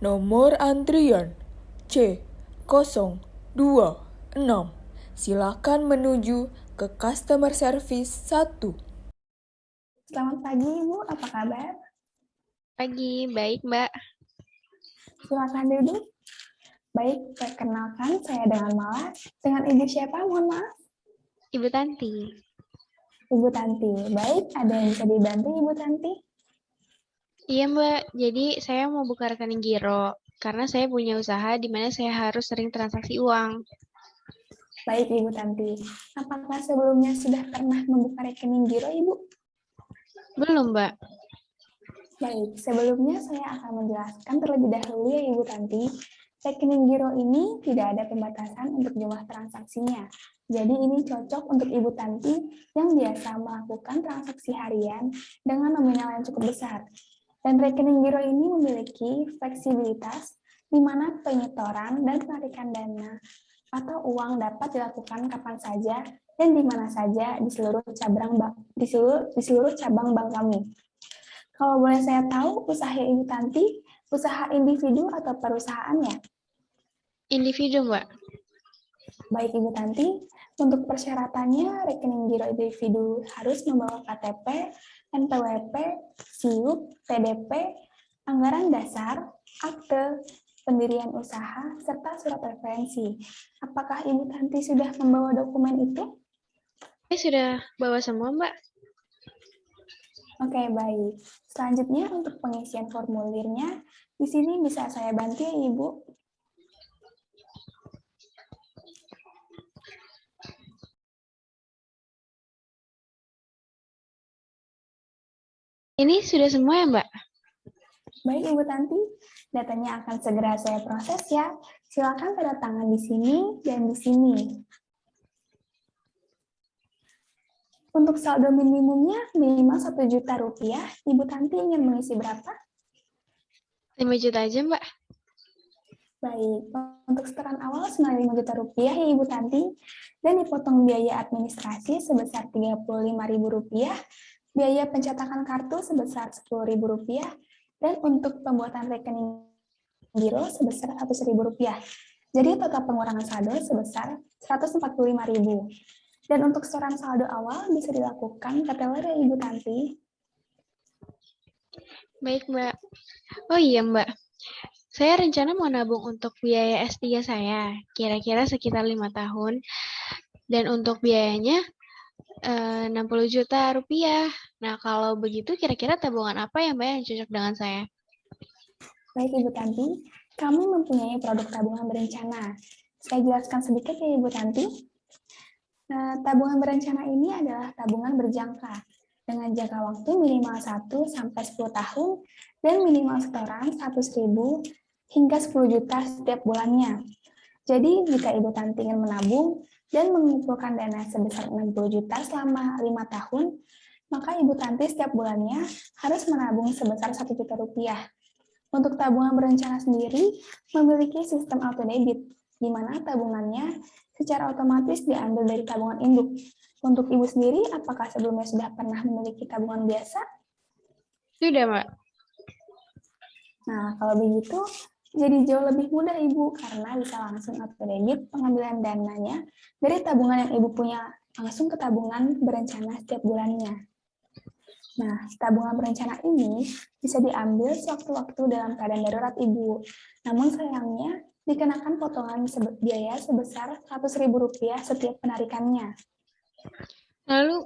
Nomor antrian C026. Silakan menuju ke customer service 1. Selamat pagi, Ibu. Apa kabar? Pagi, baik Mbak. Silakan duduk. Baik, perkenalkan saya dengan Mala. Dengan Ibu siapa? Mohon maaf. Ibu Tanti. Ibu Tanti. Baik, ada yang bisa dibantu Ibu Tanti? Iya Mbak, jadi saya mau buka rekening giro karena saya punya usaha di mana saya harus sering transaksi uang. Baik, Ibu Tanti. Apakah sebelumnya sudah pernah membuka rekening giro, Ibu? Belum Mbak. Baik, sebelumnya saya akan menjelaskan terlebih dahulu ya Ibu Tanti. Rekening giro ini tidak ada pembatasan untuk jumlah transaksinya. Jadi ini cocok untuk Ibu Tanti yang biasa melakukan transaksi harian dengan nominal yang cukup besar. Dan rekening giro ini memiliki fleksibilitas di mana penyetoran dan penarikan dana atau uang dapat dilakukan kapan saja dan di mana saja di seluruh cabang bank kami. Kalau boleh saya tahu, usaha Ibu Tanti, usaha individu atau perusahaan ya? Individu Mbak. Baik Ibu Tanti, untuk persyaratannya rekening giro individu harus membawa KTP, NPWP, SIUP, TDP, anggaran dasar, akte, pendirian usaha, serta surat referensi. Apakah Ibu Tanti sudah membawa dokumen itu? Saya sudah bawa semua Mbak. Oke, baik. Selanjutnya untuk pengisian formulirnya, di sini bisa saya bantu ya Ibu? Ini sudah semua ya Mbak? Baik Ibu Tanti, datanya akan segera saya proses ya. Silakan tanda tangan di sini dan di sini. Untuk saldo minimumnya minimal 1 juta rupiah, Ibu Tanti ingin mengisi berapa? 5 juta aja Mbak. Baik, untuk setoran awal senilai 5 juta rupiah ya Ibu Tanti, dan dipotong biaya administrasi sebesar Rp35.000, biaya pencetakan kartu sebesar Rp10.000, dan untuk pembuatan rekening giro sebesar Rp100.000. Jadi total pengurangan saldo sebesar Rp145.000. Dan untuk setoran saldo awal bisa dilakukan ke teller ya Ibu Tanti. Baik Mbak. Oh iya Mbak, saya rencana mau nabung untuk biaya S3 saya, kira-kira sekitar 5 tahun. Dan untuk biayanya 60 juta rupiah. Nah, kalau begitu kira-kira tabungan apa ya Mbak yang cocok dengan saya? Baik Ibu Tanti, kami mempunyai produk tabungan berencana. Saya jelaskan sedikit ya Ibu Tanti. Nah, tabungan berencana ini adalah tabungan berjangka dengan jangka waktu minimal 1-10 tahun dan minimal setoran 100.000 hingga 10 juta setiap bulannya. Jadi, jika Ibu Tanti ingin menabung dan mengumpulkan dana sebesar 60 juta selama 5 tahun, maka Ibu Tanti setiap bulannya harus menabung sebesar 1 juta rupiah. Untuk tabungan berencana sendiri memiliki sistem auto debit, di mana tabungannya secara otomatis diambil dari tabungan induk. Untuk Ibu sendiri, apakah sebelumnya sudah pernah memiliki tabungan biasa? Sudah Mbak. Nah, kalau begitu, jadi jauh lebih mudah Ibu, karena bisa langsung auto debit pengambilan dananya dari tabungan yang Ibu punya langsung ke tabungan berencana setiap bulannya. Nah, tabungan berencana ini bisa diambil sewaktu-waktu dalam keadaan darurat Ibu. Namun sayangnya, dikenakan potongan biaya sebesar Rp100.000 setiap penarikannya. Lalu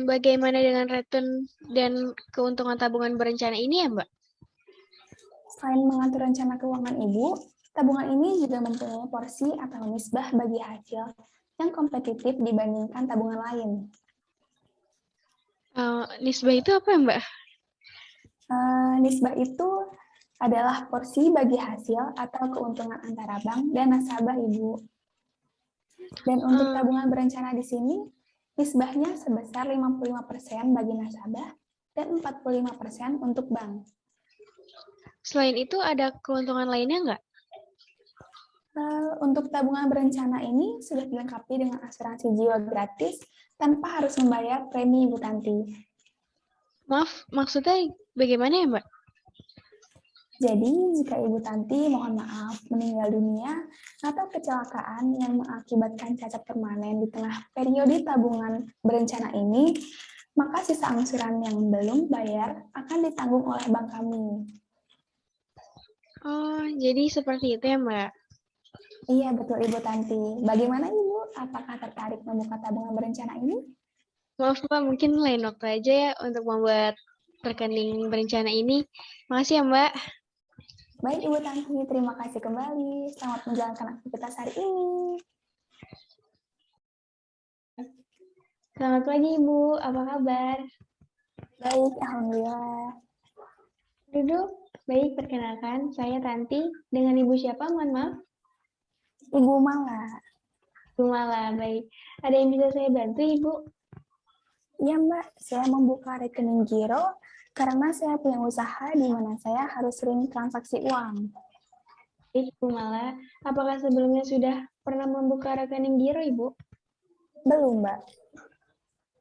bagaimana dengan return dan keuntungan tabungan berencana ini ya Mbak? Selain mengatur rencana keuangan Ibu, tabungan ini juga mempunyai porsi atau nisbah bagi hasil yang kompetitif dibandingkan tabungan lain. Nisbah itu apa ya Mbak? Nisbah itu adalah porsi bagi hasil atau keuntungan antara bank dan nasabah Ibu. Dan untuk tabungan berencana di sini, nisbahnya sebesar 55% bagi nasabah dan 45% untuk bank. Selain itu ada keuntungan lainnya nggak? Untuk tabungan berencana ini sudah dilengkapi dengan asuransi jiwa gratis tanpa harus membayar premi Ibu Tanti. Maaf, maksudnya bagaimana ya Mbak? Jadi, jika Ibu Tanti mohon maaf meninggal dunia atau kecelakaan yang mengakibatkan cacat permanen di tengah periode tabungan berencana ini, maka sisa angsuran yang belum bayar akan ditanggung oleh bank kami. Oh, jadi seperti itu ya, Mbak? Iya, betul Ibu Tanti. Bagaimana Ibu? Apakah tertarik membuka tabungan berencana ini? Maaf, Mbak, mungkin lain waktu aja ya untuk membuat rekening berencana ini. Makasih ya, Mbak. Baik Ibu Tanti, terima kasih kembali. Selamat menjalankan aktivitas hari ini. Selamat pagi, Ibu. Apa kabar? Baik, Alhamdulillah. Duduk. Baik, perkenalkan. Saya Tanti. Dengan Ibu siapa, mohon maaf? Ibu Mala. Ibu Mala, baik. Ada yang bisa saya bantu, Ibu? Ya Mbak, saya membuka rekening giro karena saya punya usaha di mana saya harus sering transaksi uang. Baik, Ibu Mala. Apakah sebelumnya sudah pernah membuka rekening giro, Ibu? Belum Mbak.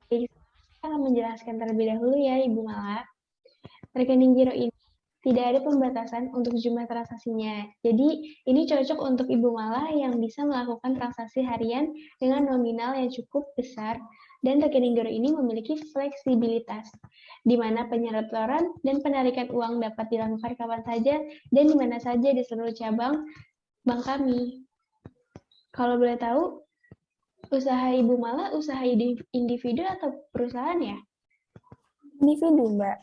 Baik, saya akan menjelaskan terlebih dahulu ya, Ibu Mala. Rekening giro ini tidak ada pembatasan untuk jumlah transaksinya. Jadi, ini cocok untuk Ibu Mala yang bisa melakukan transaksi harian dengan nominal yang cukup besar, dan rekening giro ini memiliki fleksibilitas, di mana penyeluruhan dan penarikan uang dapat dilakukan kapan saja dan di mana saja di seluruh cabang bank kami. Kalau boleh tahu, usaha Ibu Mala usaha individu atau perusahaan ya? Individu Mbak.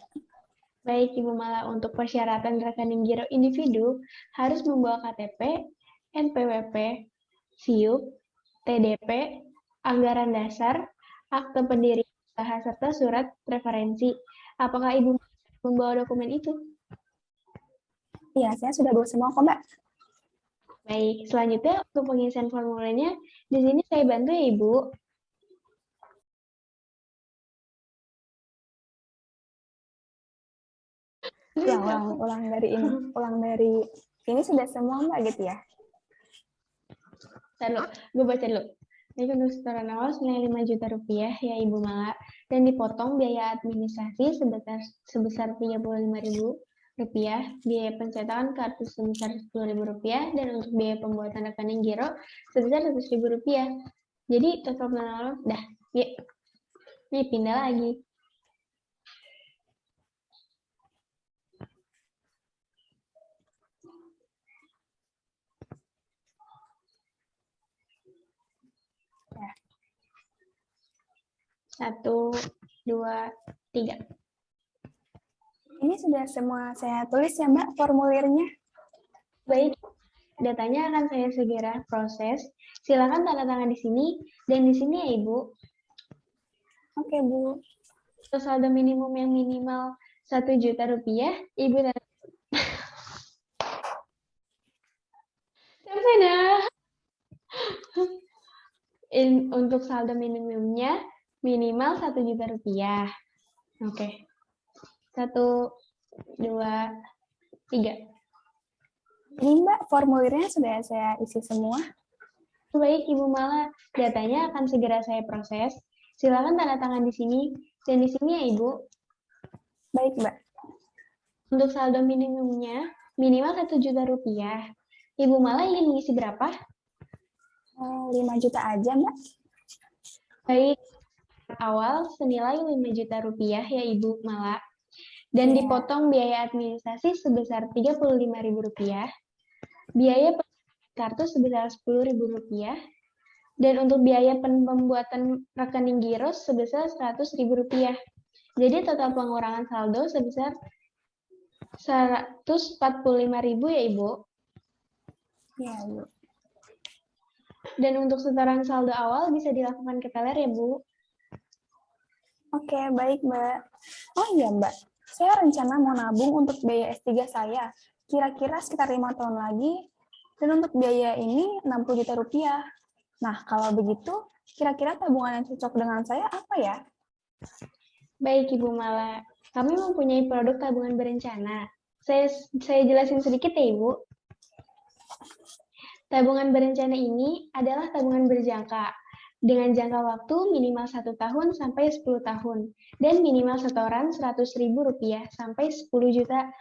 Baik, Ibu Mala, untuk persyaratan rekening giro individu harus membawa KTP, NPWP, SIUP, TDP, anggaran dasar, akte pendirian usaha, serta surat referensi. Apakah Ibu membawa dokumen itu? Iya, saya sudah bawa semua kok Mbak. Baik, selanjutnya untuk pengisian formulirnya, di sini saya bantu ya Ibu. Ulang dari ini. Ulang dari ini sudah semua Mbak gitu ya? Gue baca dulu. Jadi untuk setoran awal senilai 5 juta rupiah ya Ibu Mala, dan dipotong biaya administrasi sebesar 35.000 rupiah, biaya pencetakan kartu sebesar 10.000 rupiah, dan untuk biaya pembuatan rekening giro sebesar 100.000 rupiah. Jadi total pengeluaran dah, ya, ini pindah lagi. Ya. 1, 2, 3. Ini sudah semua saya tulis ya Mbak formulirnya. Baik, datanya akan saya segera proses. Silakan tanda tangan di sini dan di sini ya Ibu. Oke Bu. Saldo minimum yang minimal 1 juta rupiah, Ibu tanda. Untuk saldo minimumnya minimal 1 juta rupiah. Oke. 1, 2, 3. Ini Mbak formulirnya sudah saya isi semua. Baik, Ibu Mala, datanya akan segera saya proses. Silakan tanda tangan di sini dan di sini ya Ibu. Baik Mbak. Untuk saldo minimumnya minimal 1 juta rupiah. Ibu Mala ingin mengisi berapa? 5 juta aja Mbak. Baik, awal senilai 5 juta rupiah ya Ibu Mala. Dan Ya. dipotong biaya administrasi sebesar 35.000 rupiah. Biaya kartu sebesar 10.000 rupiah. Dan untuk biaya pembuatan rekening giro sebesar 100.000 rupiah. Jadi total pengurangan saldo sebesar 145.000 ya Ibu. Ya Bu. Dan untuk setoran saldo awal bisa dilakukan ke teller ya Bu. Oke, baik Mbak. Oh iya Mbak, saya rencana mau nabung untuk biaya S3 saya. Kira-kira sekitar 5 tahun lagi. Dan untuk biaya ini 60 juta rupiah. Nah, kalau begitu, kira-kira tabungan yang cocok dengan saya apa ya? Baik Ibu Mala, kami mempunyai produk tabungan berencana. Saya jelasin sedikit ya Ibu. Tabungan berencana ini adalah tabungan berjangka. dengan jangka waktu minimal 1 tahun sampai 10 tahun dan minimal setoran Rp100.000 sampai Rp10 juta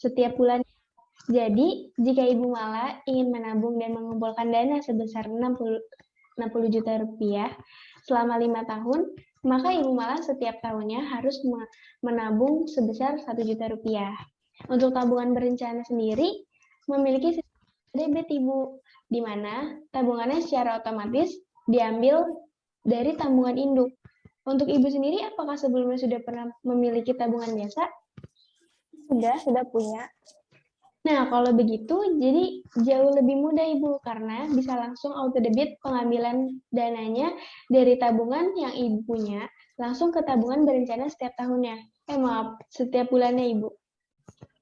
setiap bulan. Jadi, jika Ibu Mala ingin menabung dan mengumpulkan dana sebesar Rp60 juta selama 5 tahun, maka Ibu Mala setiap tahunnya harus menabung sebesar Rp1 juta. Untuk tabungan berencana sendiri, memiliki sistem debit Ibu, di mana tabungannya secara otomatis diambil dari tabungan induk. Untuk Ibu sendiri, apakah sebelumnya sudah pernah memiliki tabungan biasa? Sudah punya. Nah, kalau begitu, jadi jauh lebih mudah Ibu, karena bisa langsung auto debit pengambilan dananya dari tabungan yang Ibu punya, langsung ke tabungan berencana setiap tahunnya. Setiap bulannya Ibu.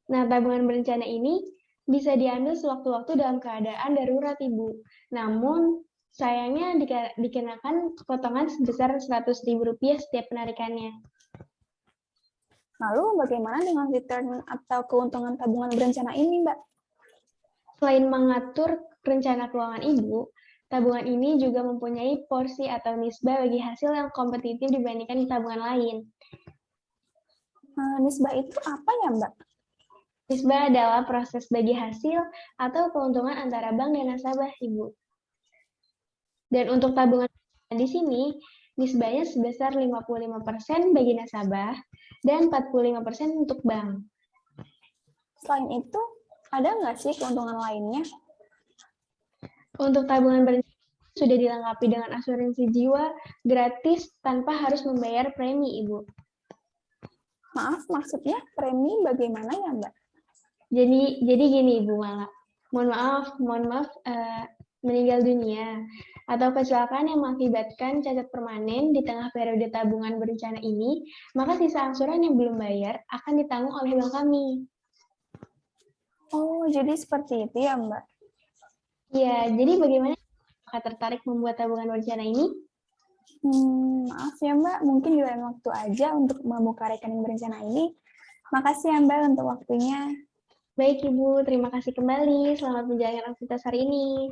Nah, tabungan berencana ini bisa diambil sewaktu-waktu dalam keadaan darurat Ibu. Namun, sayangnya dikenakan potongan sebesar Rp100.000 setiap penarikannya. Lalu bagaimana dengan return atau keuntungan tabungan berencana ini, Mbak? Selain mengatur rencana keuangan Ibu, tabungan ini juga mempunyai porsi atau nisbah bagi hasil yang kompetitif dibandingkan tabungan lain. Nisbah itu apa ya, Mbak? Nisbah adalah proses bagi hasil atau keuntungan antara bank dan nasabah, Ibu. Dan untuk tabungan di sini, nisbahnya sebesar 55% bagi nasabah dan 45% untuk bank. Selain itu, ada nggak sih keuntungan lainnya? Untuk tabungan berencana sudah dilengkapi dengan asuransi jiwa gratis tanpa harus membayar premi, Ibu. Maaf, maksudnya premi bagaimana ya, Mbak? Jadi gini, Ibu Mala. Mohon maaf, meninggal dunia atau kecelakaan yang mengakibatkan cacat permanen di tengah periode tabungan berencana ini, maka sisa angsuran yang belum bayar akan ditanggung oleh bank kami. Oh, jadi seperti itu ya, Mbak? Ya, jadi bagaimana Kakak tertarik membuat tabungan berencana ini? Maaf ya, Mbak. Mungkin di lain waktu aja untuk membuka rekening berencana ini. Makasih ya, Mbak, untuk waktunya. Baik, Ibu. Terima kasih kembali. Selamat menjalankan aktivitas hari ini.